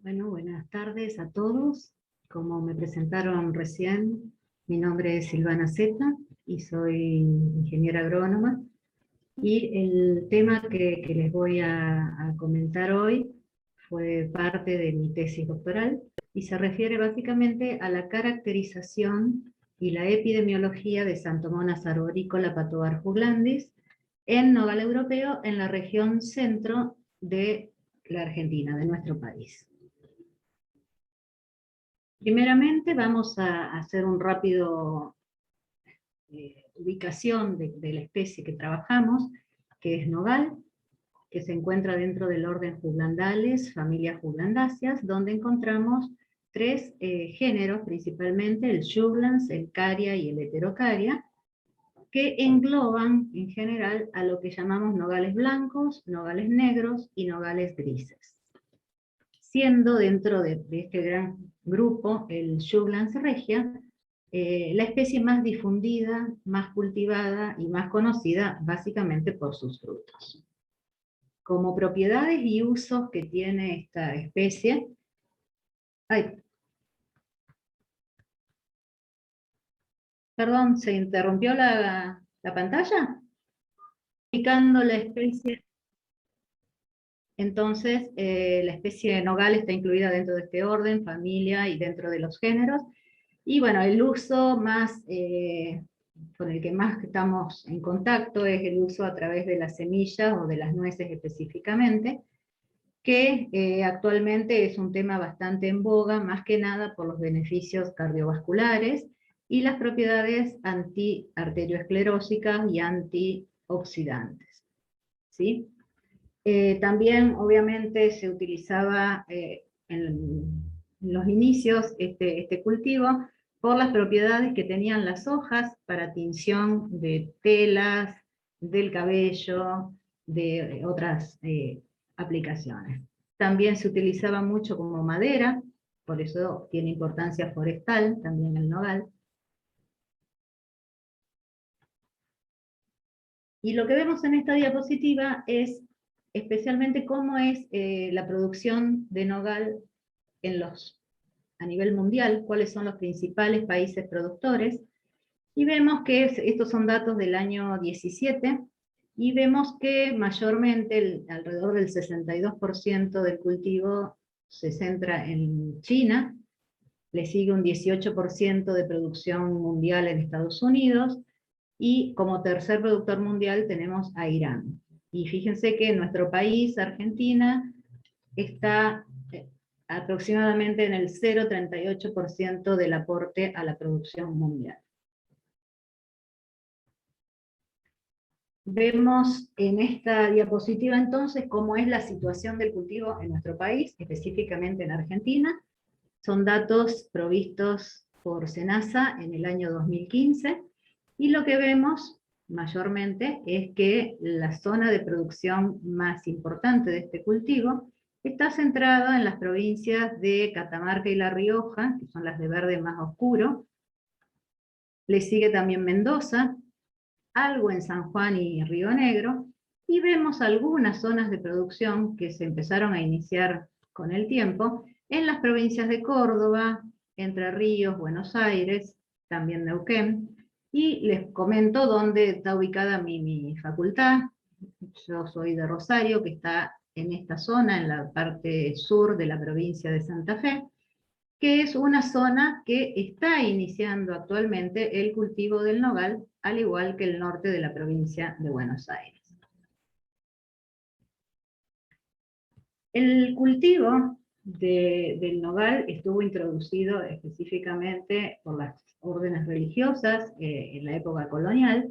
Bueno, buenas tardes a todos. Como me presentaron recién, mi nombre es Silvana Zeta y soy ingeniera agrónoma. Y el tema que les voy a comentar hoy fue parte de mi tesis doctoral y se refiere básicamente a la caracterización y la epidemiología de Xanthomonas arborícola patobarjuglandis en nogal europeo en la región centro de la Argentina, de nuestro país. Primeramente vamos a hacer un rápido ubicación de la especie que trabajamos, que es nogal, que se encuentra dentro del orden Juglandales, familia Juglandáceas, donde encontramos tres géneros, principalmente el Juglans, el Caria y el Heterocaria, que engloban en general a lo que llamamos nogales blancos, nogales negros y nogales grises. Siendo dentro de este gran grupo, el Juglans regia, la especie más difundida, más cultivada y más conocida básicamente por sus frutos. Como propiedades y usos que tiene esta especie, perdón, ¿se interrumpió la pantalla? Indicando la especie. Entonces, la especie de nogal está incluida dentro de este orden, familia y dentro de los géneros. Y bueno, el uso más, con el que más estamos en contacto es el uso a través de las semillas o de las nueces específicamente, que actualmente es un tema bastante en boga, más que nada por los beneficios cardiovasculares y las propiedades antiarterioesclerósicas y antioxidantes, ¿sí? También, obviamente, se utilizaba en los inicios este cultivo por las propiedades que tenían las hojas para tinción de telas, del cabello, de otras aplicaciones. También se utilizaba mucho como madera, por eso tiene importancia forestal, también el nogal. Y lo que vemos en esta diapositiva es especialmente cómo es la producción de nogal a nivel mundial, cuáles son los principales países productores, y vemos que estos son datos del año 17, y vemos que mayormente, alrededor del 62% del cultivo se centra en China, le sigue un 18% de producción mundial en Estados Unidos, y como tercer productor mundial tenemos a Irán. Y fíjense que nuestro país, Argentina, está aproximadamente en el 0,38% del aporte a la producción mundial. Vemos en esta diapositiva entonces cómo es la situación del cultivo en nuestro país, específicamente en Argentina. Son datos provistos por SENASA en el año 2015, y lo que vemos mayormente es que la zona de producción más importante de este cultivo está centrada en las provincias de Catamarca y La Rioja, que son las de verde más oscuro. Le sigue también Mendoza, algo en San Juan y Río Negro, y vemos algunas zonas de producción que se empezaron a iniciar con el tiempo en las provincias de Córdoba, Entre Ríos, Buenos Aires, también Neuquén, y les comento dónde está ubicada mi facultad. Yo soy de Rosario, que está en esta zona, en la parte sur de la provincia de Santa Fe, que es una zona que está iniciando actualmente el cultivo del nogal, al igual que el norte de la provincia de Buenos Aires. El cultivo del nogal estuvo introducido específicamente por las órdenes religiosas en la época colonial,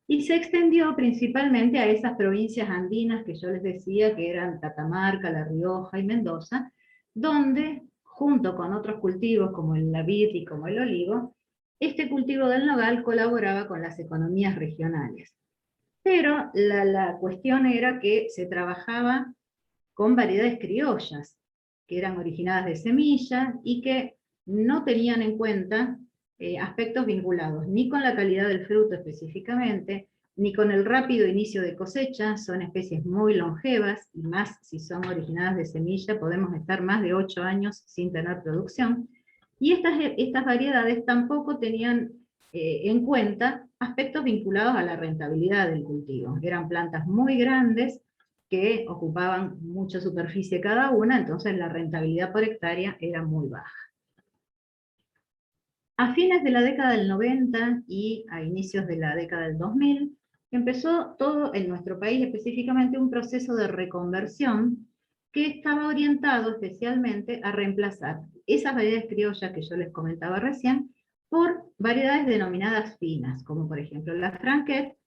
y se extendió principalmente a esas provincias andinas que yo les decía que eran Catamarca, La Rioja y Mendoza, donde, junto con otros cultivos como la vid y como el olivo, este cultivo del nogal colaboraba con las economías regionales. Pero la cuestión era que se trabajaba con variedades criollas, que eran originadas de semillas y que no tenían en cuenta aspectos vinculados ni con la calidad del fruto específicamente, ni con el rápido inicio de cosecha. Son especies muy longevas, y más si son originadas de semilla, podemos estar más de 8 años sin tener producción. Y estas variedades tampoco tenían en cuenta aspectos vinculados a la rentabilidad del cultivo. Eran plantas muy grandes que ocupaban mucha superficie cada una, entonces la rentabilidad por hectárea era muy baja. A fines de la década del 90 y a inicios de la década del 2000, empezó todo en nuestro país específicamente un proceso de reconversión que estaba orientado especialmente a reemplazar esas variedades criollas que yo les comentaba recién por variedades denominadas finas, como por ejemplo la Franquette,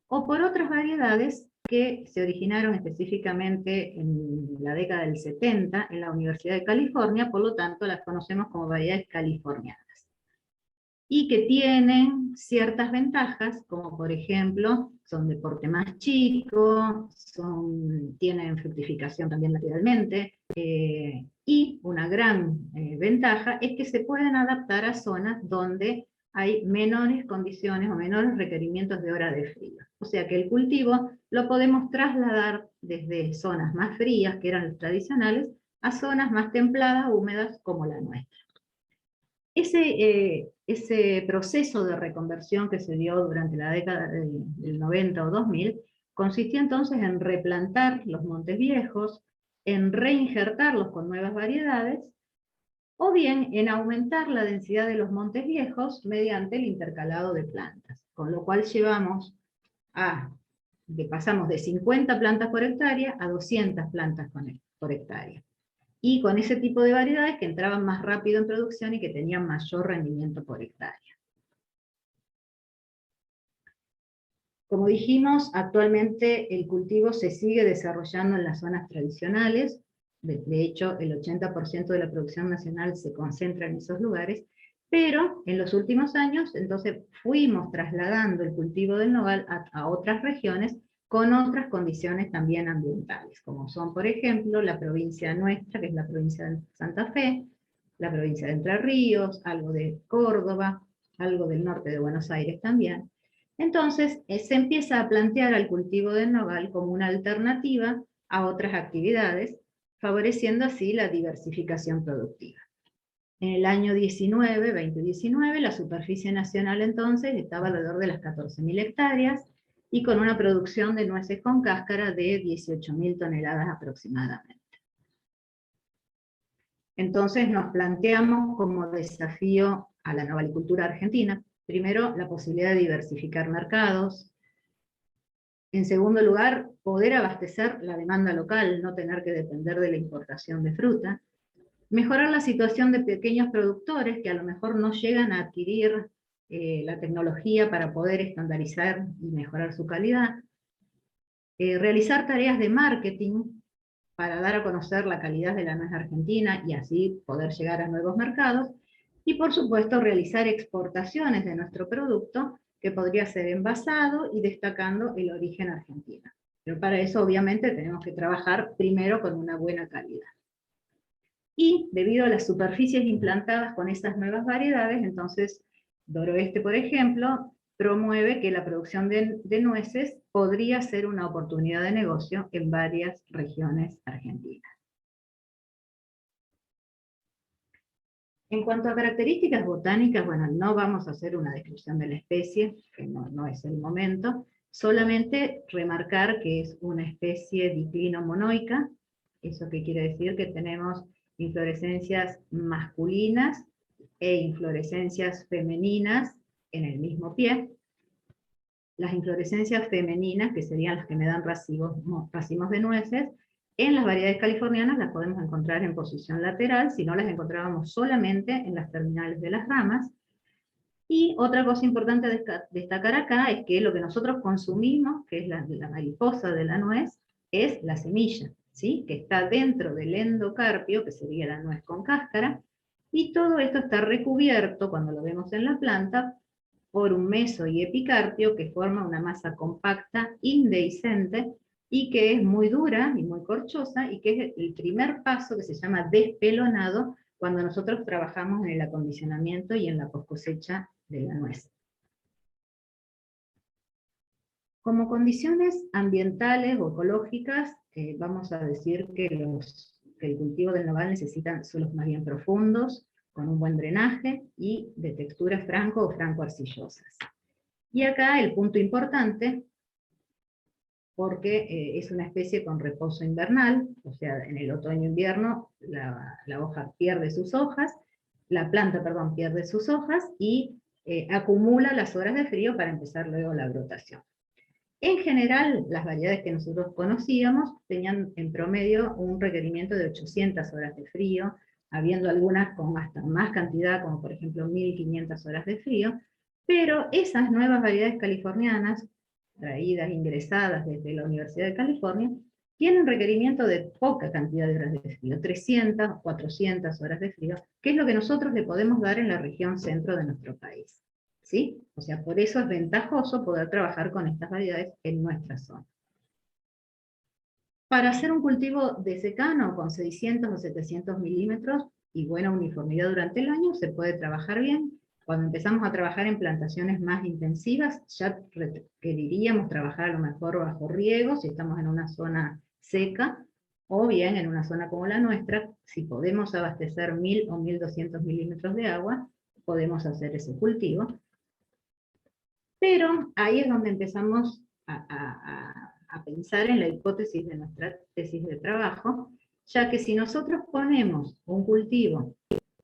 o por otras variedades que se originaron específicamente en la década del 70 en la Universidad de California, por lo tanto las conocemos como variedades californianas, y que tienen ciertas ventajas, como por ejemplo, son de porte más chico, tienen fructificación también lateralmente, y una gran ventaja es que se pueden adaptar a zonas donde hay menores condiciones o menores requerimientos de hora de frío. O sea que el cultivo lo podemos trasladar desde zonas más frías, que eran las tradicionales, a zonas más templadas, húmedas, como la nuestra. Ese proceso de reconversión que se dio durante la década del 90 o 2000 consistía entonces en replantar los montes viejos, en reinjertarlos con nuevas variedades, o bien en aumentar la densidad de los montes viejos mediante el intercalado de plantas, con lo cual pasamos de 50 plantas por hectárea a 200 plantas por hectárea. Y con ese tipo de variedades que entraban más rápido en producción y que tenían mayor rendimiento por hectárea. Como dijimos, actualmente el cultivo se sigue desarrollando en las zonas tradicionales. De hecho, el 80% de la producción nacional se concentra en esos lugares, pero en los últimos años entonces fuimos trasladando el cultivo del nogal a otras regiones con otras condiciones también ambientales, como son, por ejemplo, la provincia nuestra, que es la provincia de Santa Fe, la provincia de Entre Ríos, algo de Córdoba, algo del norte de Buenos Aires también. Entonces, se empieza a plantear al cultivo del nogal como una alternativa a otras actividades, favoreciendo así la diversificación productiva. En el año 2019, la superficie nacional entonces estaba alrededor de las 14.000 hectáreas, y con una producción de nueces con cáscara de 18.000 toneladas aproximadamente. Entonces nos planteamos como desafío a la novalicultura argentina, primero, la posibilidad de diversificar mercados. En segundo lugar, poder abastecer la demanda local, no tener que depender de la importación de fruta. Mejorar la situación de pequeños productores que a lo mejor no llegan a adquirir la tecnología para poder estandarizar y mejorar su calidad. Realizar tareas de marketing para dar a conocer la calidad de la nuez argentina y así poder llegar a nuevos mercados. Y por supuesto realizar exportaciones de nuestro producto, que podría ser envasado y destacando el origen argentino. Pero para eso obviamente tenemos que trabajar primero con una buena calidad. Y debido a las superficies implantadas con estas nuevas variedades, entonces Noroeste, por ejemplo, promueve que la producción de nueces podría ser una oportunidad de negocio en varias regiones argentinas. En cuanto a características botánicas, bueno, no vamos a hacer una descripción de la especie, que no es el momento, solamente remarcar que es una especie diclino-monoica. ¿Eso qué quiere decir? Que tenemos inflorescencias masculinas e inflorescencias femeninas en el mismo pie. Las inflorescencias femeninas, que serían las que me dan racimos de nueces, en las variedades californianas las podemos encontrar en posición lateral, si no las encontrábamos solamente en las terminales de las ramas. Y otra cosa importante a destacar acá es que lo que nosotros consumimos, que es la mariposa de la nuez, es la semilla, ¿sí? Que está dentro del endocarpio, que sería la nuez con cáscara, y todo esto está recubierto, cuando lo vemos en la planta, por un meso y epicarpio que forma una masa compacta, indehiscente, y que es muy dura y muy corchosa, y que es el primer paso que se llama despelonado cuando nosotros trabajamos en el acondicionamiento y en la poscosecha de la nuez. Como condiciones ambientales o ecológicas, vamos a decir que el cultivo del nogal necesita suelos más bien profundos, con un buen drenaje y de texturas franco o franco-arcillosas. Y acá el punto importante, porque es una especie con reposo invernal, o sea, en el otoño-invierno la hoja pierde sus hojas, la planta, perdón, pierde sus hojas y acumula las horas de frío para empezar luego la brotación. En general, las variedades que nosotros conocíamos tenían en promedio un requerimiento de 800 horas de frío, habiendo algunas con hasta más cantidad, como por ejemplo 1500 horas de frío, pero esas nuevas variedades californianas, traídas, ingresadas desde la Universidad de California, tienen requerimiento de poca cantidad de horas de frío, 300, 400 horas de frío, que es lo que nosotros le podemos dar en la región centro de nuestro país. ¿Sí? O sea, por eso es ventajoso poder trabajar con estas variedades en nuestra zona. Para hacer un cultivo de secano con 600 o 700 milímetros y buena uniformidad durante el año, se puede trabajar bien. Cuando empezamos a trabajar en plantaciones más intensivas, ya requeriríamos trabajar a lo mejor bajo riego, si estamos en una zona seca, o bien en una zona como la nuestra, si podemos abastecer 1000 o 1200 milímetros de agua, podemos hacer ese cultivo. Pero ahí es donde empezamos a pensar en la hipótesis de nuestra tesis de trabajo, ya que si nosotros ponemos un cultivo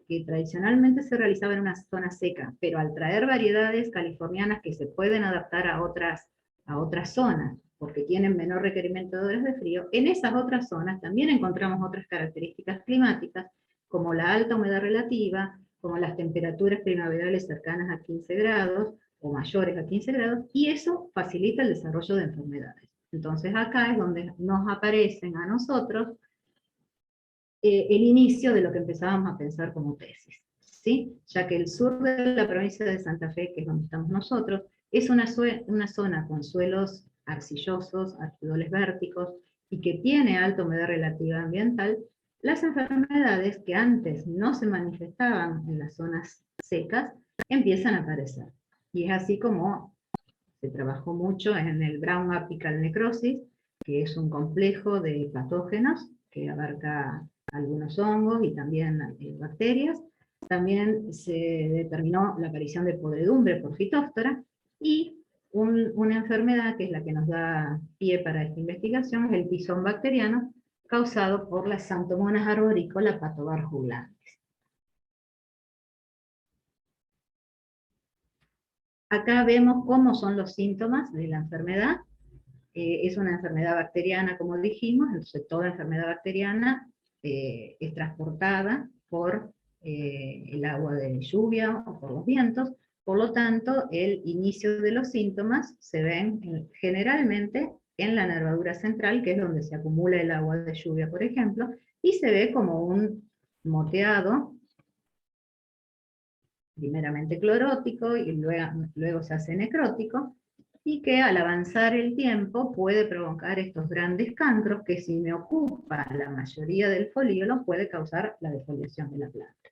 que tradicionalmente se realizaba en una zona seca, pero al traer variedades californianas que se pueden adaptar a otras zonas, porque tienen menor requerimiento de horas de frío, en esas otras zonas también encontramos otras características climáticas, como la alta humedad relativa, como las temperaturas primaverales cercanas a 15 grados, o mayores a 15 grados, y eso facilita el desarrollo de enfermedades. Entonces acá es donde nos aparecen a nosotros el inicio de lo que empezábamos a pensar como tesis, ¿sí? Ya que el sur de la provincia de Santa Fe, que es donde estamos nosotros, es una zona con suelos arcillosos, alquidoles vérticos, y que tiene alta humedad relativa ambiental. Las enfermedades que antes no se manifestaban en las zonas secas, empiezan a aparecer. Y es así como se trabajó mucho en el Brown Apical Necrosis, que es un complejo de patógenos que abarca algunos hongos y también bacterias. También se determinó la aparición de podredumbre por Phytophthora, y una enfermedad que es la que nos da pie para esta investigación es el tizón bacteriano, causado por la Xanthomonas arborícola Pathobar jugulans. Acá vemos cómo son los síntomas de la enfermedad. Es una enfermedad bacteriana, como dijimos, entonces toda enfermedad bacteriana es transportada por el agua de lluvia o por los vientos. Por lo tanto, el inicio de los síntomas se ven generalmente en la nervadura central, que es donde se acumula el agua de lluvia, por ejemplo, y se ve como un moteado, primeramente clorótico y luego se hace necrótico, y que al avanzar el tiempo puede provocar estos grandes cancros que, si me ocupa la mayoría del folíolo, puede causar la defoliación de la planta.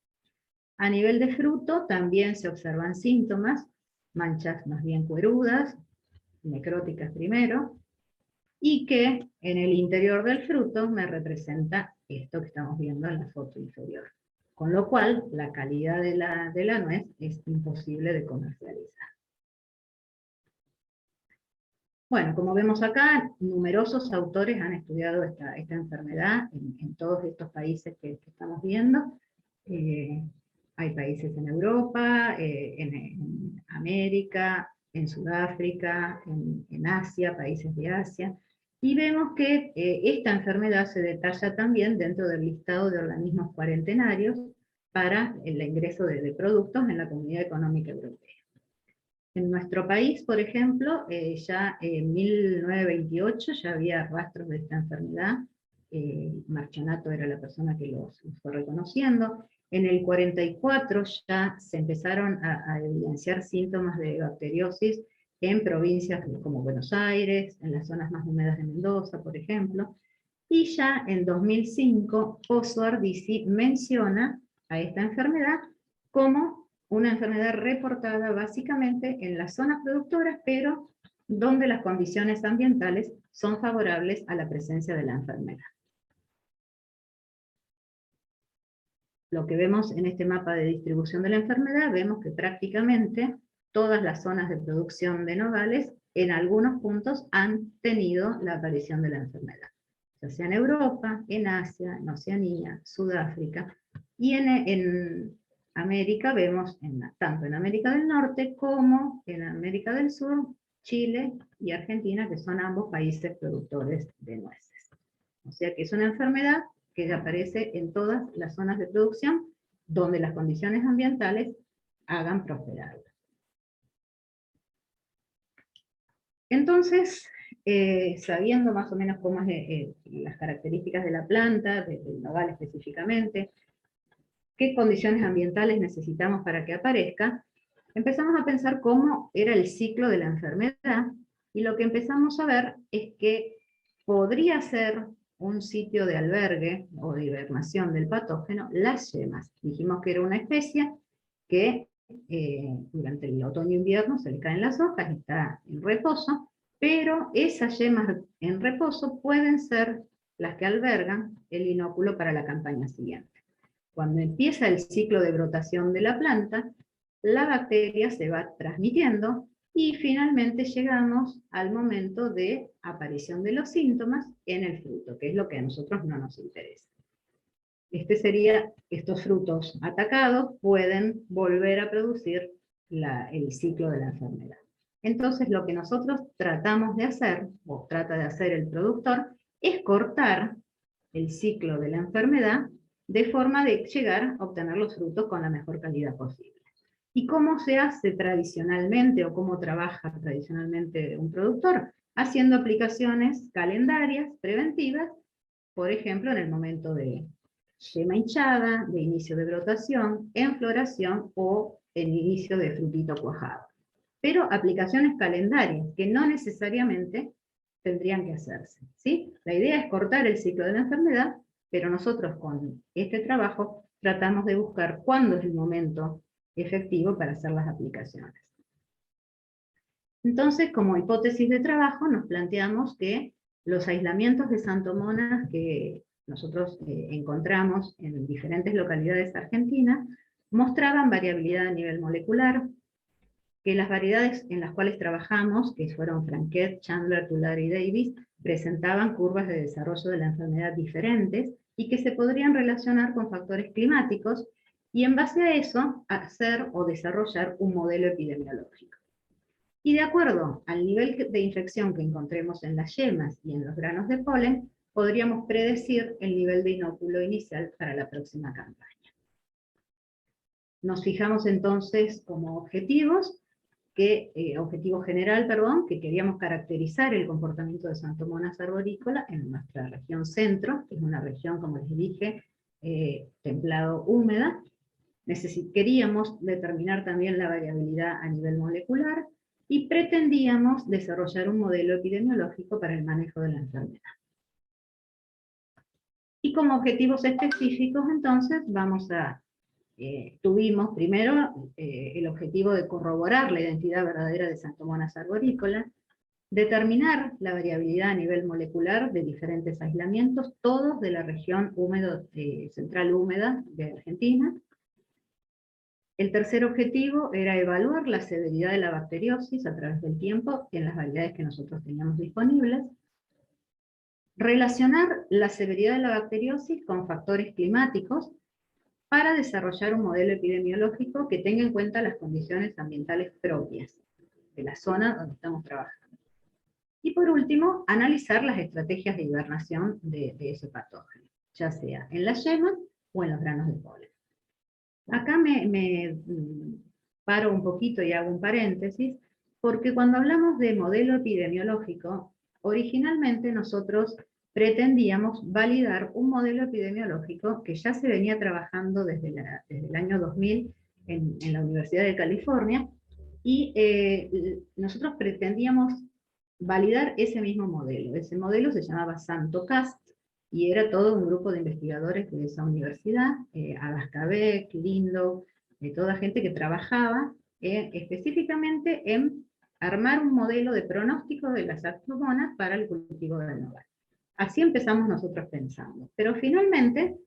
A nivel de fruto también se observan síntomas, manchas más bien cuerudas, necróticas primero, y que en el interior del fruto me representa esto que estamos viendo en la foto inferior. Con lo cual, la calidad de la nuez es imposible de comercializar. Bueno, como vemos acá, numerosos autores han estudiado esta enfermedad en todos estos países que estamos viendo. Hay países en Europa, en América, en Sudáfrica, en Asia, países de Asia, y vemos que esta enfermedad se detalla también dentro del listado de organismos cuarentenarios para el ingreso de productos en la Comunidad Económica Europea. En nuestro país, por ejemplo, ya en 1928 ya había rastros de esta enfermedad. Marchionato era la persona que los fue reconociendo. En el 44 ya se empezaron a evidenciar síntomas de bacteriosis en provincias como Buenos Aires, en las zonas más húmedas de Mendoza, por ejemplo. Y ya en 2005, Oso Ardisi menciona a esta enfermedad como una enfermedad reportada básicamente en las zonas productoras, pero donde las condiciones ambientales son favorables a la presencia de la enfermedad. Lo que vemos en este mapa de distribución de la enfermedad, vemos que prácticamente todas las zonas de producción de nogales en algunos puntos han tenido la aparición de la enfermedad, ya sea en Europa, en Asia, en Oceanía, Sudáfrica, y en América vemos, tanto en América del Norte como en América del Sur, Chile y Argentina, que son ambos países productores de nueces. O sea que es una enfermedad que aparece en todas las zonas de producción donde las condiciones ambientales hagan prosperarla. Entonces, sabiendo más o menos cómo es las características de la planta, del nogal específicamente, qué condiciones ambientales necesitamos para que aparezca, empezamos a pensar cómo era el ciclo de la enfermedad, y lo que empezamos a ver es que podría ser un sitio de albergue o de hibernación del patógeno las yemas. Dijimos que era una especie que durante el otoño e invierno se le caen las hojas y está en reposo, pero esas yemas en reposo pueden ser las que albergan el inóculo para la campaña siguiente. Cuando empieza el ciclo de brotación de la planta, la bacteria se va transmitiendo y finalmente llegamos al momento de aparición de los síntomas en el fruto, que es lo que a nosotros no nos interesa. Estos frutos atacados pueden volver a producir el ciclo de la enfermedad. Entonces lo que nosotros tratamos de hacer, o trata de hacer el productor, es cortar el ciclo de la enfermedad de forma de llegar a obtener los frutos con la mejor calidad posible. ¿Y cómo se hace tradicionalmente, o cómo trabaja tradicionalmente un productor? Haciendo aplicaciones calendarias preventivas, por ejemplo, en el momento de yema hinchada, de inicio de brotación, en floración o en inicio de frutito cuajado. Pero aplicaciones calendarias que no necesariamente tendrían que hacerse, ¿sí? La idea es cortar el ciclo de la enfermedad, pero nosotros con este trabajo tratamos de buscar cuándo es el momento efectivo para hacer las aplicaciones. Entonces, como hipótesis de trabajo, nos planteamos que los aislamientos de Santomonas que nosotros encontramos en diferentes localidades argentinas mostraban variabilidad a nivel molecular, que las variedades en las cuales trabajamos, que fueron Franquet, Chandler, Tulare y Davis, presentaban curvas de desarrollo de la enfermedad diferentes y que se podrían relacionar con factores climáticos, y en base a eso hacer o desarrollar un modelo epidemiológico. Y de acuerdo al nivel de infección que encontremos en las yemas y en los granos de polen, podríamos predecir el nivel de inóculo inicial para la próxima campaña. Nos fijamos entonces como objetivo general, que queríamos caracterizar el comportamiento de Santomonas arborícola en nuestra región centro, que es una región, como les dije, templado húmeda. Queríamos determinar también la variabilidad a nivel molecular, y pretendíamos desarrollar un modelo epidemiológico para el manejo de la enfermedad. Y como objetivos específicos, entonces, tuvimos primero el objetivo de corroborar la identidad verdadera de Santomonas arborícola, determinar la variabilidad a nivel molecular de diferentes aislamientos, todos de la región central húmeda de Argentina. El tercer objetivo era evaluar la severidad de la bacteriosis a través del tiempo en las variedades que nosotros teníamos disponibles, relacionar la severidad de la bacteriosis con factores climáticos para desarrollar un modelo epidemiológico que tenga en cuenta las condiciones ambientales propias de la zona donde estamos trabajando. Y por último, analizar las estrategias de hibernación de ese patógeno, ya sea en las yemas o en los granos de polen. Acá me paro un poquito y hago un paréntesis, porque cuando hablamos de modelo epidemiológico, originalmente nosotros pretendíamos validar un modelo epidemiológico que ya se venía trabajando desde el año 2000 en la Universidad de California, y nosotros pretendíamos validar ese mismo modelo. Ese modelo se llamaba SantoCast, y era todo un grupo de investigadores de esa universidad, Agascabeck, Lindo, toda gente que trabajaba específicamente en armar un modelo de pronóstico de las Xanthomonas para el cultivo del nogal. Así empezamos nosotros pensando. Pero finalmente,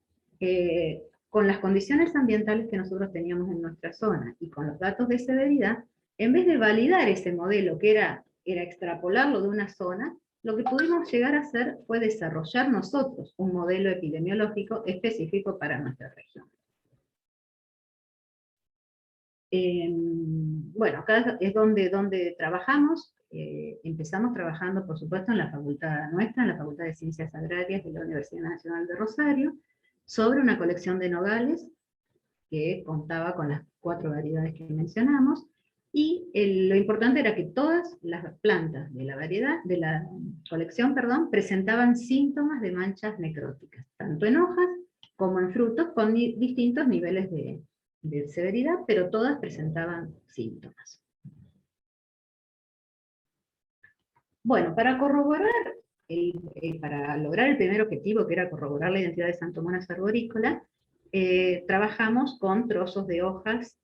con las condiciones ambientales que nosotros teníamos en nuestra zona y con los datos de severidad, en vez de validar ese modelo que era extrapolarlo de una zona, lo que pudimos llegar a hacer fue desarrollar nosotros un modelo epidemiológico específico para nuestra región. Bueno, acá es donde trabajamos. Empezamos trabajando, por supuesto, en la facultad nuestra, en la Facultad de Ciencias Agrarias de la Universidad Nacional de Rosario, sobre una colección de nogales que contaba con las 4 variedades que mencionamos, y lo importante era que todas las plantas de la colección, presentaban síntomas de manchas necróticas, tanto en hojas como en frutos, con distintos niveles de severidad, pero todas presentaban síntomas. Bueno, para corroborar, para lograr el primer objetivo, que era corroborar la identidad de Xanthomonas arborícola, trabajamos con trozos de hojas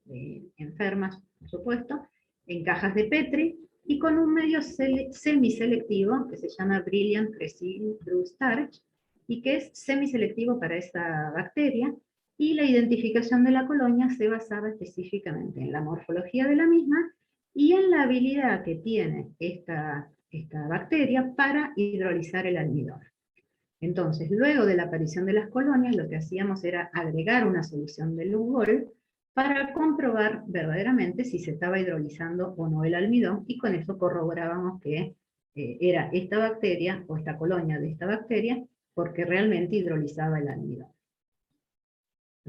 enfermas, por supuesto, en cajas de Petri, y con un medio semiselectivo que se llama Brilliant Resin Brew Starch, y que es semiselectivo para esa bacteria, y la identificación de la colonia se basaba específicamente en la morfología de la misma y en la habilidad que tiene esta bacteria para hidrolizar el almidón. Entonces, luego de la aparición de las colonias, lo que hacíamos era agregar una solución de Lugol para comprobar verdaderamente si se estaba hidrolizando o no el almidón, y con eso corroborábamos que era esta bacteria, o esta colonia de esta bacteria, porque realmente hidrolizaba el almidón.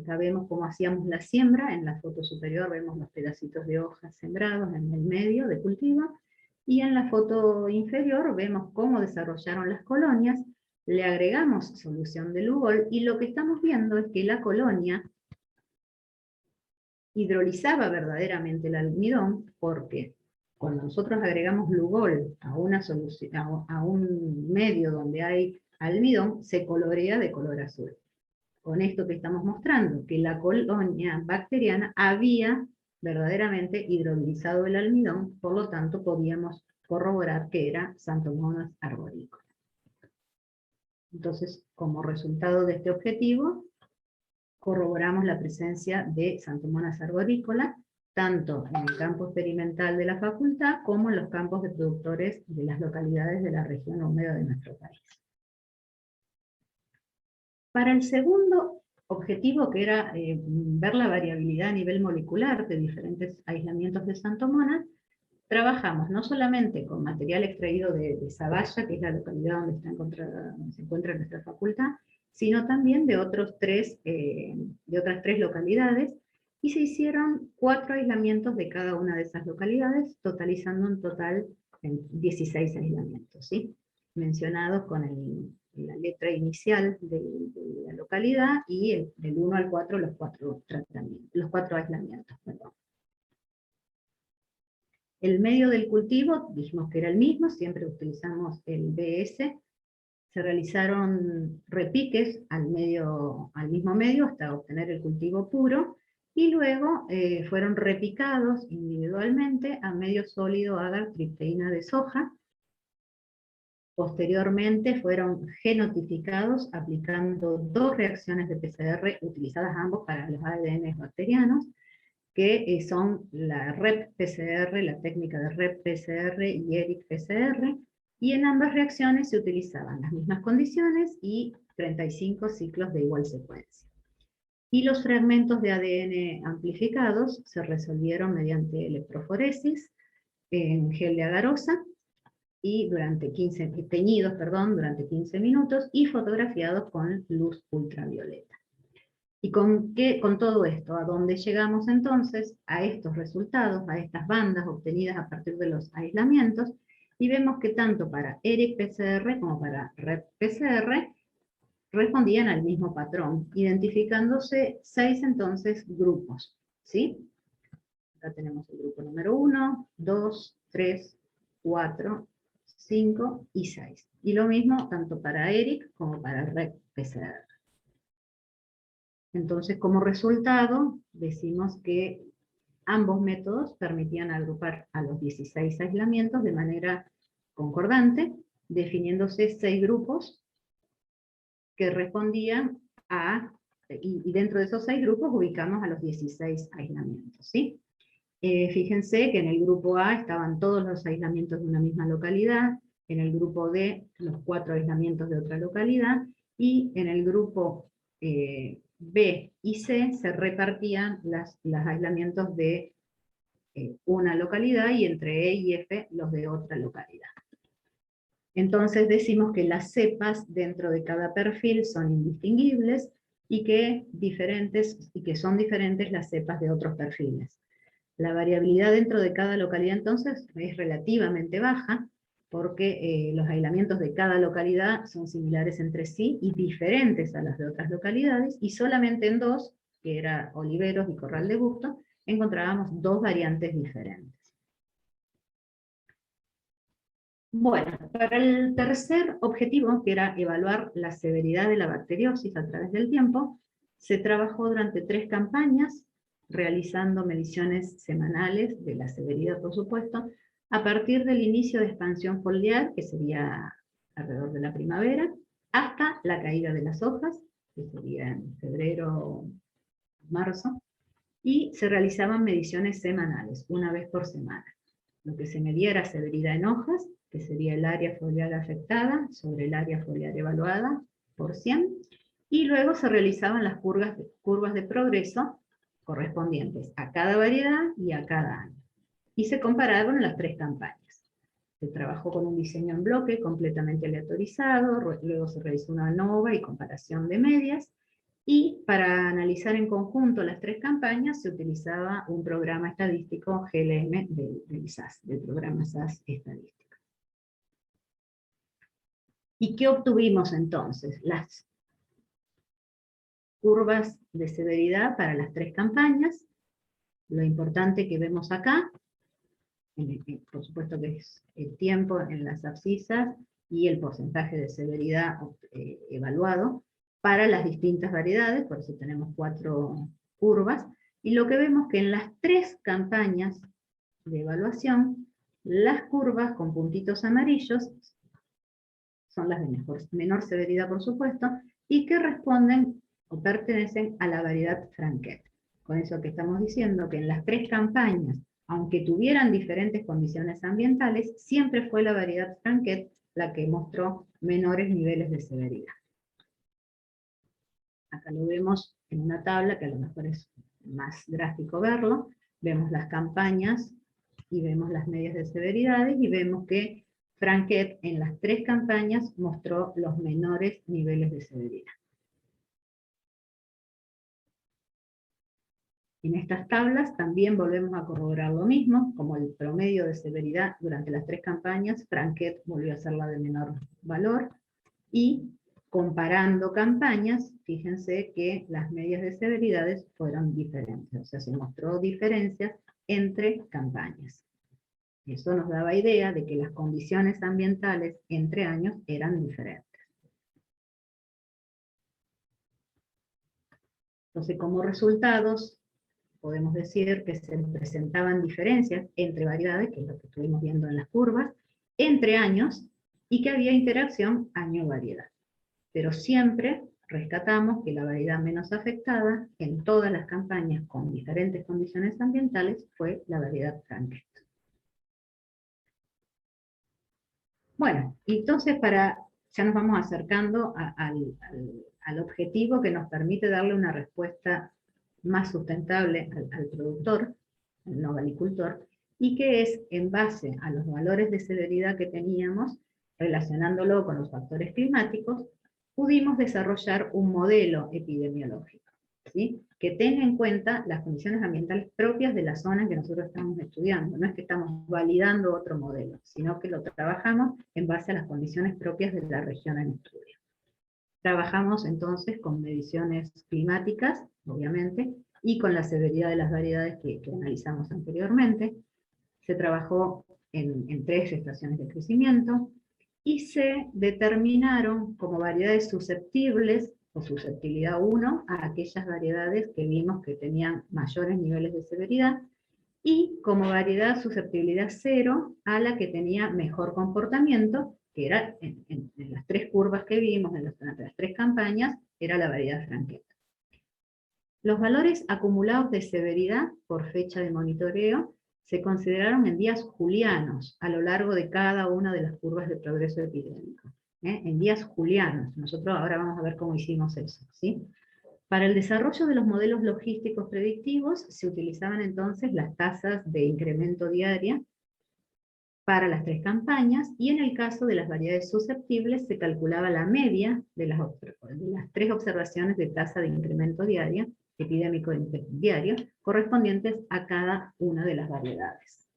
Acá vemos cómo hacíamos la siembra. En la foto superior vemos los pedacitos de hojas sembrados en el medio de cultivo, y en la foto inferior vemos cómo desarrollaron las colonias. Le agregamos solución de Lugol, y lo que estamos viendo es que la colonia hidrolizaba verdaderamente el almidón, porque cuando nosotros agregamos Lugol a un medio donde hay almidón, se colorea de color azul. Con esto que estamos mostrando, que la colonia bacteriana había verdaderamente hidrolizado el almidón, por lo tanto podíamos corroborar que era Xanthomonas arborícola. Entonces, como resultado de este objetivo, corroboramos la presencia de Xanthomonas arborícola, tanto en el campo experimental de la facultad, como en los campos de productores de las localidades de la región húmeda de nuestro país. Para el segundo objetivo, que era ver la variabilidad a nivel molecular de diferentes aislamientos de Xanthomonas, trabajamos no solamente con material extraído de Zavalla, que es la localidad donde se encuentra nuestra facultad, sino también de otras 3 localidades, y se hicieron 4 aislamientos de cada una de esas localidades, totalizando un total de 16 aislamientos, ¿sí? Mencionados con la letra inicial de la localidad, y del 1 al 4 los 4 aislamientos. Perdón. El medio del cultivo, dijimos que era el mismo, siempre utilizamos el BS. Se realizaron repiques al mismo medio hasta obtener el cultivo puro, y luego fueron repicados individualmente a medio sólido agar tripteína de soja. Posteriormente fueron genotificados aplicando 2 reacciones de PCR, utilizadas ambos para los ADN bacterianos, que son la REP-PCR, la técnica de REP-PCR y ERIC-PCR, y en ambas reacciones se utilizaban las mismas condiciones y 35 ciclos de igual secuencia. Y los fragmentos de ADN amplificados se resolvieron mediante electroforesis en gel de agarosa, y teñidos durante 15 minutos, y fotografiados con luz ultravioleta. ¿Y con todo esto? ¿A dónde llegamos entonces? A estos resultados, a estas bandas obtenidas a partir de los aislamientos, y vemos que tanto para ERIC-PCR como para REP-PCR respondían al mismo patrón, identificándose 6 entonces grupos, ¿sí? Acá tenemos el grupo número 1, 2, 3, 4, 5 y 6. Y lo mismo tanto para ERIC como para REP-PCR. Entonces, como resultado, decimos que Ambos métodos permitían agrupar a los 16 aislamientos de manera concordante, definiéndose 6 grupos que respondían a, y dentro de esos 6 grupos ubicamos a los 16 aislamientos, ¿sí? Fíjense que en el grupo A estaban todos los aislamientos de una misma localidad, en el grupo D los 4 aislamientos de otra localidad, y en el grupo B y C se repartían los aislamientos de una localidad, y entre E y F los de otra localidad. Entonces decimos que las cepas dentro de cada perfil son indistinguibles, y que son diferentes las cepas de otros perfiles. La variabilidad dentro de cada localidad entonces es relativamente baja, porque los aislamientos de cada localidad son similares entre sí y diferentes a las de otras localidades, y solamente en 2, que era Oliveros y Corral de Busto, encontrábamos 2 variantes diferentes. Bueno, para el tercer objetivo, que era evaluar la severidad de la bacteriosis a través del tiempo, se trabajó durante 3 campañas, realizando mediciones semanales de la severidad, por supuesto, a partir del inicio de expansión foliar, que sería alrededor de la primavera, hasta la caída de las hojas, que sería en febrero o marzo, y se realizaban mediciones semanales, una vez por semana. Lo que se medía era severidad en hojas, que sería el área foliar afectada sobre el área foliar evaluada por 100, y luego se realizaban las curvas de progreso correspondientes a cada variedad y a cada año. Y se compararon las 3 campañas. Se trabajó con un diseño en bloque completamente aleatorizado, luego se realizó una ANOVA y comparación de medias, y para analizar en conjunto las 3 campañas se utilizaba un programa estadístico GLM del SAS, del programa SAS estadístico. ¿Y qué obtuvimos entonces? Las curvas de severidad para las 3 campañas. Lo importante que vemos acá, por supuesto que es el tiempo en las abscisas y el porcentaje de severidad evaluado para las distintas variedades, por eso tenemos 4 curvas, y lo que vemos que en las 3 campañas de evaluación, las curvas con puntitos amarillos son las de menor severidad, por supuesto, y que responden o pertenecen a la variedad Franquet. Con eso que estamos diciendo que en las 3 campañas, aunque tuvieran diferentes condiciones ambientales, siempre fue la variedad Franquet la que mostró menores niveles de severidad. Acá lo vemos en una tabla, que a lo mejor es más gráfico verlo. Vemos las campañas y vemos las medias de severidades, y vemos que Franquet en las 3 campañas mostró los menores niveles de severidad. En estas tablas también volvemos a corroborar lo mismo, como el promedio de severidad durante las 3 campañas, Franquet volvió a ser la de menor valor, y comparando campañas, fíjense que las medias de severidades fueron diferentes, o sea, se mostró diferencias entre campañas. Eso nos daba idea de que las condiciones ambientales entre años eran diferentes. Entonces, como resultados, podemos decir que se presentaban diferencias entre variedades, que es lo que estuvimos viendo en las curvas, entre años, y que había interacción año-variedad. Pero siempre rescatamos que la variedad menos afectada en todas las campañas con diferentes condiciones ambientales fue la variedad Franquet. Bueno, entonces ya nos vamos acercando al objetivo que nos permite darle una respuesta más sustentable al productor, al novalicultor, y que es en base a los valores de severidad que teníamos, relacionándolo con los factores climáticos, pudimos desarrollar un modelo epidemiológico, ¿sí?, que tenga en cuenta las condiciones ambientales propias de la zona que nosotros estamos estudiando. No es que estamos validando otro modelo, sino que lo trabajamos en base a las condiciones propias de la región en estudio. Trabajamos entonces con mediciones climáticas, obviamente, y con la severidad de las variedades que analizamos anteriormente. Se trabajó en 3 estaciones de crecimiento, y se determinaron como variedades susceptibles, o susceptibilidad 1, a aquellas variedades que vimos que tenían mayores niveles de severidad, y como variedad susceptibilidad 0 a la que tenía mejor comportamiento, que era en las tres curvas que vimos, en las tres campañas, era la variedad franqueta. Los valores acumulados de severidad por fecha de monitoreo se consideraron en días julianos a lo largo de cada una de las curvas de progreso epidémico. En días julianos. Nosotros ahora vamos a ver cómo hicimos eso, ¿sí? Para el desarrollo de los modelos logísticos predictivos se utilizaban entonces las tasas de incremento diaria para las tres campañas, y en el caso de las variedades susceptibles se calculaba la media de las tres observaciones de tasa de incremento diaria, epidémico diario, correspondientes a cada una de las variedades.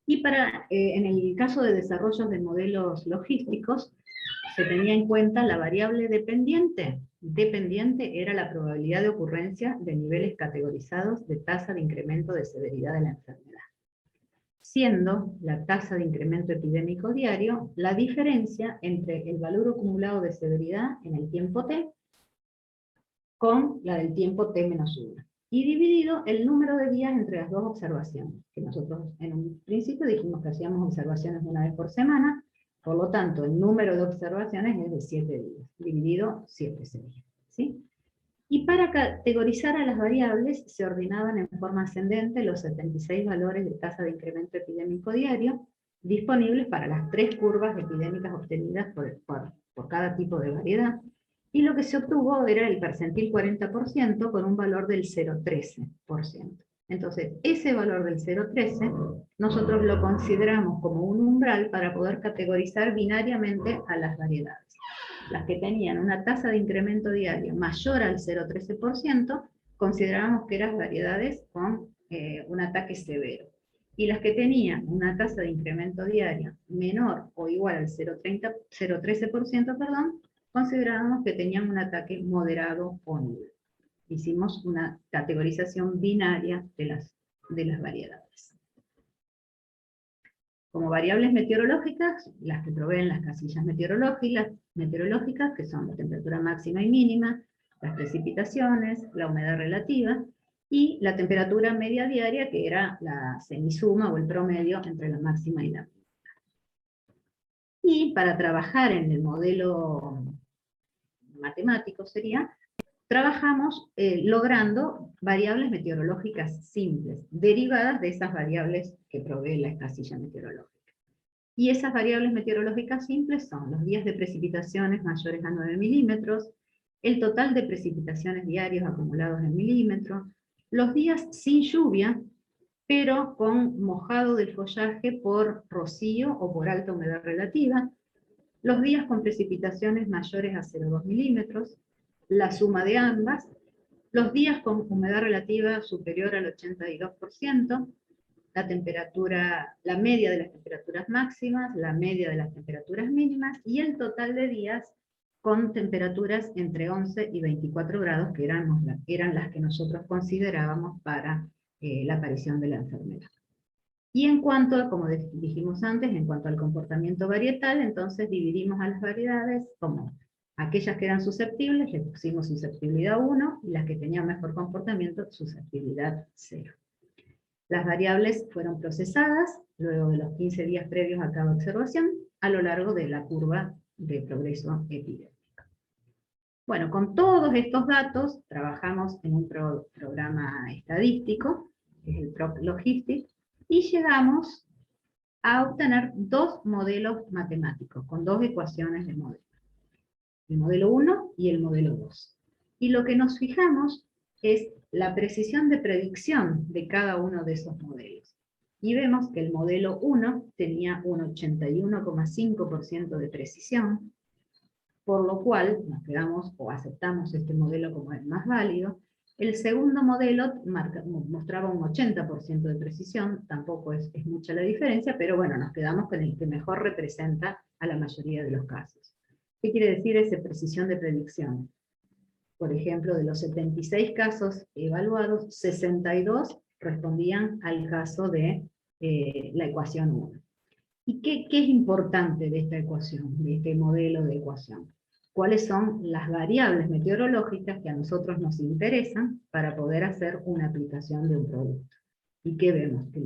Y en el caso de desarrollos de modelos logísticos, se tenía en cuenta la variable dependiente. Dependiente era la probabilidad de ocurrencia de niveles categorizados de tasa de incremento de severidad de la enfermedad, siendo la tasa de incremento epidémico diario la diferencia entre el valor acumulado de severidad en el tiempo t con la del tiempo t-1, y dividido el número de días entre las dos observaciones, que nosotros en un principio dijimos que hacíamos observaciones una vez por semana. Por lo tanto, el número de observaciones es de 7 días, dividido 7 sería, ¿sí? Y para categorizar a las variables, se ordenaban en forma ascendente los 76 valores de tasa de incremento epidémico diario, disponibles para las tres curvas epidémicas obtenidas por cada tipo de variedad, y lo que se obtuvo era el percentil 40% con un valor del 0,13%. Entonces, ese valor del 0,13 nosotros lo consideramos como un umbral para poder categorizar binariamente a las variedades. Las que tenían una tasa de incremento diario mayor al 0,13%, considerábamos que eran variedades con un ataque severo. Y las que tenían una tasa de incremento diario menor o igual al 0,13%, considerábamos que tenían un ataque moderado o nulo. Hicimos una categorización binaria de las variedades. Como variables meteorológicas, las que proveen las casillas meteorológicas, que son la temperatura máxima y mínima, las precipitaciones, la humedad relativa, y la temperatura media diaria, que era la semisuma o el promedio entre la máxima y la mínima. Y para trabajar en el modelo matemático trabajamos logrando variables meteorológicas simples, derivadas de esas variables que provee la casilla meteorológica. Y esas variables meteorológicas simples son los días de precipitaciones mayores a 9 milímetros, el total de precipitaciones diarios acumulados en milímetros, los días sin lluvia, pero con mojado del follaje por rocío o por alta humedad relativa, los días con precipitaciones mayores a 0,2 milímetros, la suma de ambas, los días con humedad relativa superior al 82%, la temperatura, la media de las temperaturas máximas, la media de las temperaturas mínimas, y el total de días con temperaturas entre 11 y 24 grados, que eran las que nosotros considerábamos para la aparición de la enfermedad. Y en cuanto, como dijimos antes, en cuanto al comportamiento varietal, entonces dividimos a las variedades como aquellas que eran susceptibles, le pusimos susceptibilidad 1, y las que tenían mejor comportamiento, susceptibilidad 0. Las variables fueron procesadas, luego de los 15 días previos a cada observación, a lo largo de la curva de progreso epidémico. Bueno, con todos estos datos, trabajamos en un programa estadístico, que es el PROC-Logistic, y llegamos a obtener dos modelos matemáticos, con dos ecuaciones de modelo. El modelo 1 y el modelo 2. Y lo que nos fijamos es la precisión de predicción de cada uno de esos modelos. Y vemos que el modelo 1 tenía un 81,5% de precisión, por lo cual nos quedamos o aceptamos este modelo como el más válido. El segundo modelo mostraba un 80% de precisión, tampoco es mucha la diferencia, pero bueno, nos quedamos con el que mejor representa a la mayoría de los casos. ¿Qué quiere decir esa precisión de predicción? Por ejemplo, de los 76 casos evaluados, 62 respondían al caso de la ecuación 1. ¿Y qué es importante de esta ecuación, de este modelo de ecuación? cuáles son las variables meteorológicas que a nosotros nos interesan para poder hacer una aplicación de un producto. ¿Y qué vemos? Que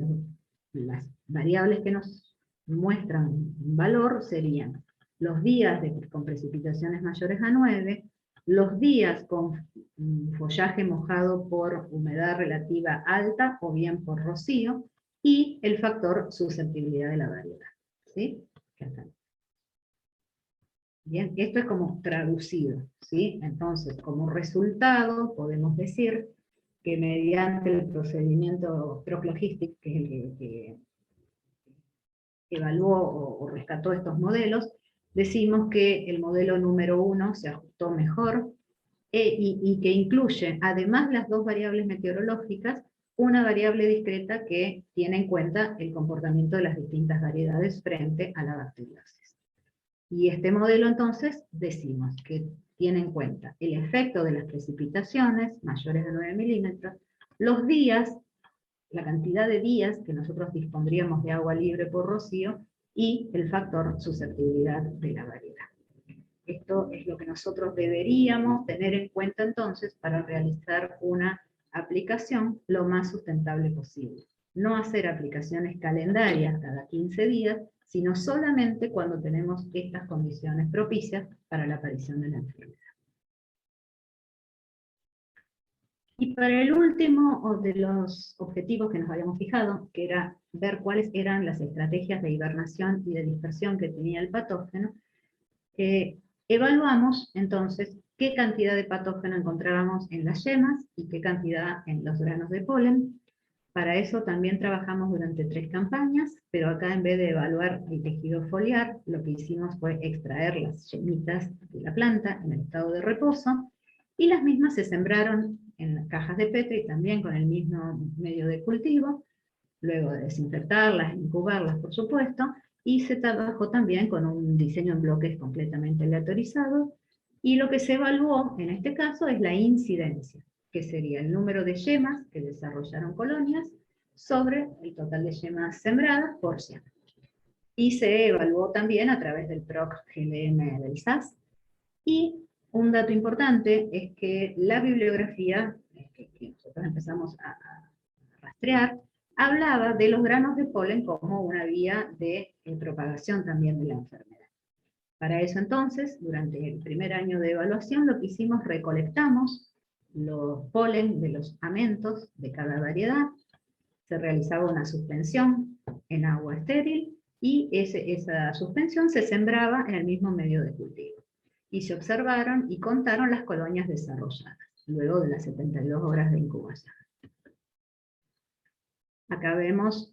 las variables que nos muestran un valor serían los días con precipitaciones mayores a 9, los días con follaje mojado por humedad relativa alta o bien por rocío, y el factor susceptibilidad de la variedad. ¿Sí? Bien, esto es como traducido, ¿sí? Entonces, como resultado, podemos decir que mediante el procedimiento PROC-Logistic, que es el que evaluó o rescató estos modelos, decimos que el modelo número 1 se ajustó mejor y que incluye, además las dos variables meteorológicas, una variable discreta que tiene en cuenta el comportamiento de las distintas variedades frente a la bacteriosis. Y este modelo entonces decimos que tiene en cuenta el efecto de las precipitaciones mayores a 9 milímetros, los días, la cantidad de días que nosotros dispondríamos de agua libre por rocío, y el factor susceptibilidad de la variedad. Esto es lo que nosotros deberíamos tener en cuenta entonces para realizar una aplicación lo más sustentable posible. No hacer aplicaciones calendarias cada 15 días, sino solamente cuando tenemos estas condiciones propicias para la aparición de la enfermedad. Y para el último de los objetivos que nos habíamos fijado, que era ver cuáles eran las estrategias de hibernación y de dispersión que tenía el patógeno, evaluamos entonces qué cantidad de patógeno encontrábamos en las yemas y qué cantidad en los granos de polen. Para eso también trabajamos durante 3 campañas, pero acá en vez de evaluar el tejido foliar, lo que hicimos fue extraer las yemitas de la planta en el estado de reposo, y las mismas se sembraron en las cajas de Petri, también con el mismo medio de cultivo, luego de desinfectarlas, incubarlas por supuesto, y se trabajó también con un diseño en bloques completamente aleatorizado, y lo que se evaluó en este caso es la incidencia, que sería el número de yemas que desarrollaron colonias sobre el total de yemas sembradas por yema. Y se evaluó también a través del PROC-GLM del SAS. Y un dato importante es que la bibliografía que nosotros empezamos a rastrear hablaba de los granos de polen como una vía de propagación también de la enfermedad. Para eso entonces, durante el primer año de evaluación, lo que hicimos, recolectamos los polen de los amentos de cada variedad, se realizaba una suspensión en agua estéril, y esa suspensión se sembraba en el mismo medio de cultivo. Y se observaron y contaron las colonias desarrolladas, luego de las 72 horas de incubación. Acá vemos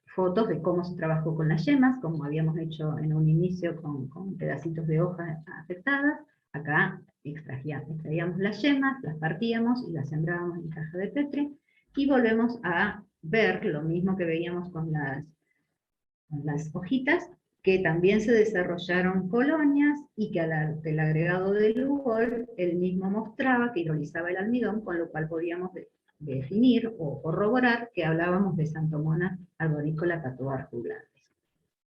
fotos de cómo se trabajó con las yemas, como habíamos hecho en un inicio con pedacitos de hojas afectadas. Acá extraíamos las yemas, las partíamos y las sembrábamos en caja de Petri, y volvemos a ver lo mismo que veíamos con las hojitas, que también se desarrollaron colonias, y que del agregado del Lugol, él mismo mostraba que hidrolizaba el almidón, con lo cual podíamos definir o corroborar que hablábamos de Xanthomonas arborícola patobar jugularis.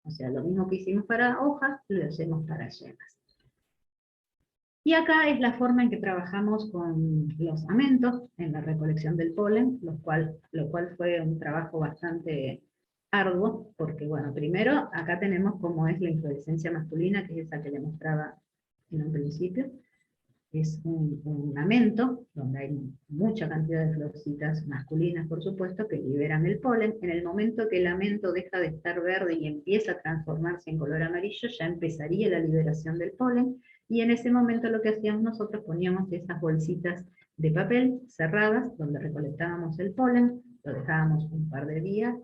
O sea, lo mismo que hicimos para hojas, lo hacemos para yemas. Y acá es la forma en que trabajamos con los amentos en la recolección del polen, lo cual fue un trabajo bastante arduo, porque bueno, primero acá tenemos cómo es la inflorescencia masculina, que es esa que le mostraba en un principio. Es un amento donde hay mucha cantidad de florcitas masculinas, por supuesto, que liberan el polen. En el momento que el amento deja de estar verde y empieza a transformarse en color amarillo, ya empezaría la liberación del polen, y en ese momento lo que hacíamos nosotros, poníamos esas bolsitas de papel cerradas, donde recolectábamos el polen, lo dejábamos un par de días,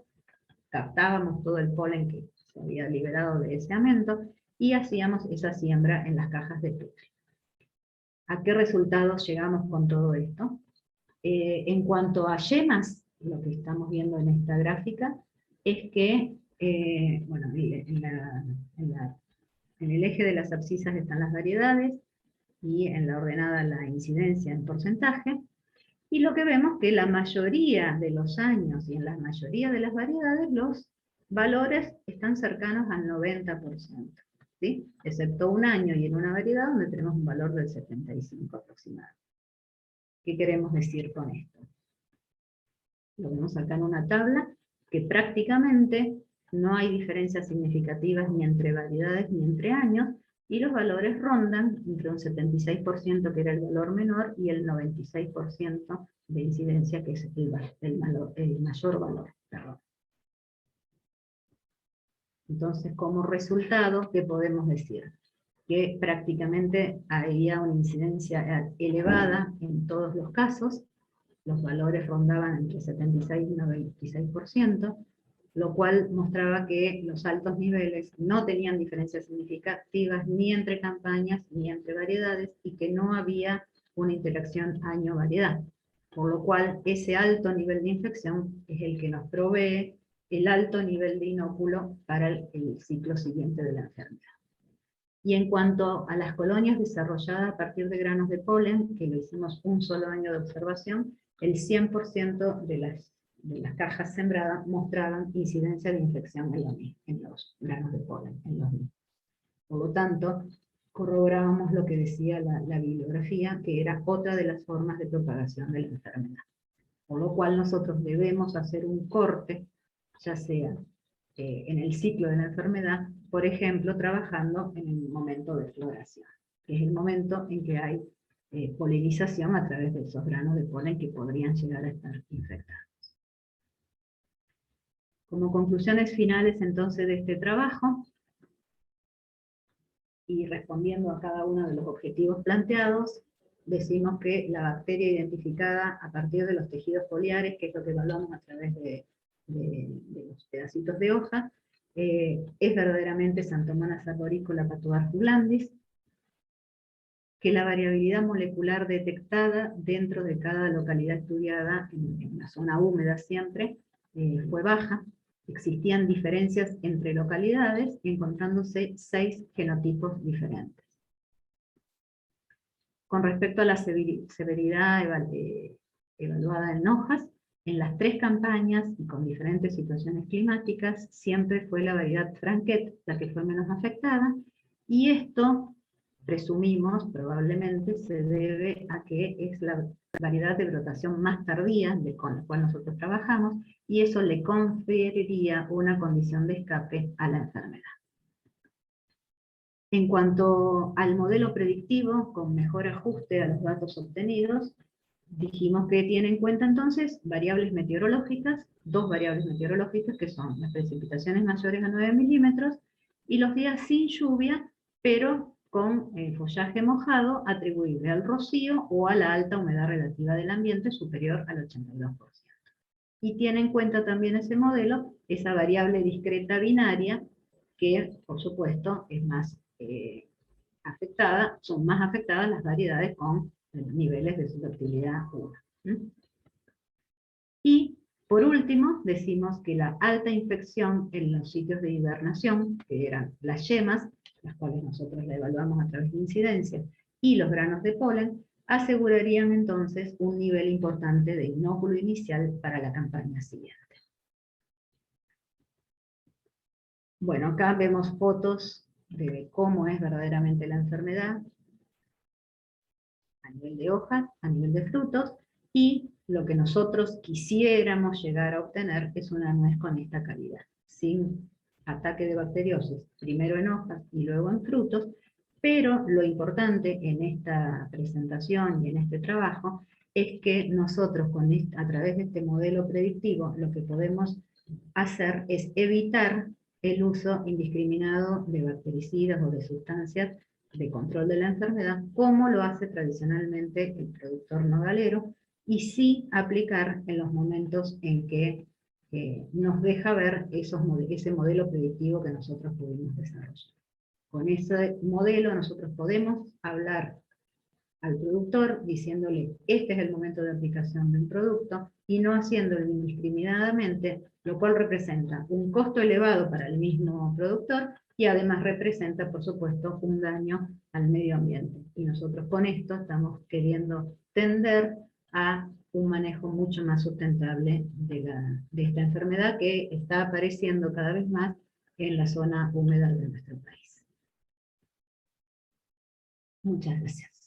captábamos todo el polen que se había liberado de ese amento, y hacíamos esa siembra en las cajas de Petri. ¿A qué resultados llegamos con todo esto? En cuanto a yemas, lo que estamos viendo en esta gráfica es que, bueno, en el eje de las abscisas están las variedades, y en la ordenada la incidencia en porcentaje, y lo que vemos que la mayoría de los años y en la mayoría de las variedades los valores están cercanos al 90%. ¿sí? Excepto un año y en una variedad donde tenemos un valor del 75 aproximado. ¿Qué queremos decir con esto? Lo vemos acá en una tabla, que prácticamente no hay diferencias significativas ni entre variedades ni entre años, y los valores rondan entre un 76% que era el valor menor y el 96% de incidencia que es el mayor valor. Perdón. Entonces, como resultado, ¿qué podemos decir? Que prácticamente había una incidencia elevada en todos los casos, los valores rondaban entre 76 y 96%, lo cual mostraba que los altos niveles no tenían diferencias significativas ni entre campañas ni entre variedades, y que no había una interacción año-variedad. Por lo cual, ese alto nivel de infección es el que nos provee el alto nivel de inóculo para el ciclo siguiente de la enfermedad. Y en cuanto a las colonias desarrolladas a partir de granos de polen, que lo hicimos un solo año de observación, el 100% de las cajas sembradas mostraban incidencia de infección en los granos de polen, en los mismos. Por lo tanto, corroborábamos lo que decía la bibliografía, que era otra de las formas de propagación de la enfermedad. Por lo cual nosotros debemos hacer un corte, ya sea en el ciclo de la enfermedad, por ejemplo, trabajando en el momento de floración, que es el momento en que hay polinización a través de esos granos de polen que podrían llegar a estar infectados. Como conclusiones finales entonces de este trabajo, y respondiendo a cada uno de los objetivos planteados, decimos que la bacteria identificada a partir de los tejidos foliares, que es lo que evaluamos a través de los pedacitos de hoja, es verdaderamente Xanthomonas arboricola patuarjuglandis, que la variabilidad molecular detectada dentro de cada localidad estudiada, en una zona húmeda siempre, fue baja. Existían diferencias entre localidades, encontrándose 6 genotipos diferentes. Con respecto a la severidad evaluada en hojas, en las 3 campañas y con diferentes situaciones climáticas, siempre fue la variedad Franquet la que fue menos afectada, y esto, presumimos, probablemente se debe a que es la variedad de brotación más tardía con la cual nosotros trabajamos, y eso le conferiría una condición de escape a la enfermedad. En cuanto al modelo predictivo, con mejor ajuste a los datos obtenidos, dijimos que tiene en cuenta entonces variables meteorológicas, 2 variables meteorológicas que son las precipitaciones mayores a 9 milímetros y los días sin lluvia, pero con follaje mojado atribuible al rocío o a la alta humedad relativa del ambiente superior al 82%. Y tiene en cuenta también ese modelo esa variable discreta binaria, que por supuesto es más afectada, son más afectadas las variedades con niveles de susceptibilidad 1. Y por último, decimos que la alta infección en los sitios de hibernación, que eran las yemas, las cuales nosotros la evaluamos a través de incidencia, y los granos de polen, asegurarían entonces un nivel importante de inóculo inicial para la campaña siguiente. Bueno, acá vemos fotos de cómo es verdaderamente la enfermedad, a nivel de hojas, a nivel de frutos, y lo que nosotros quisiéramos llegar a obtener es una nuez con esta calidad, sin ataque de bacteriosis, primero en hojas y luego en frutos, pero lo importante en esta presentación y en este trabajo es que nosotros a través de este modelo predictivo lo que podemos hacer es evitar el uso indiscriminado de bactericidas o de sustancias de control de la enfermedad, como lo hace tradicionalmente el productor nogalero, y sí aplicar en los momentos en que nos deja ver ese modelo predictivo que nosotros pudimos desarrollar. Con ese modelo nosotros podemos hablar al productor diciéndole este es el momento de aplicación de un producto y no haciéndolo indiscriminadamente, lo cual representa un costo elevado para el mismo productor y además representa, por supuesto, un daño al medio ambiente. Y nosotros con esto estamos queriendo tender a un manejo mucho más sustentable de esta enfermedad que está apareciendo cada vez más en la zona húmeda de nuestro país. Muchas gracias.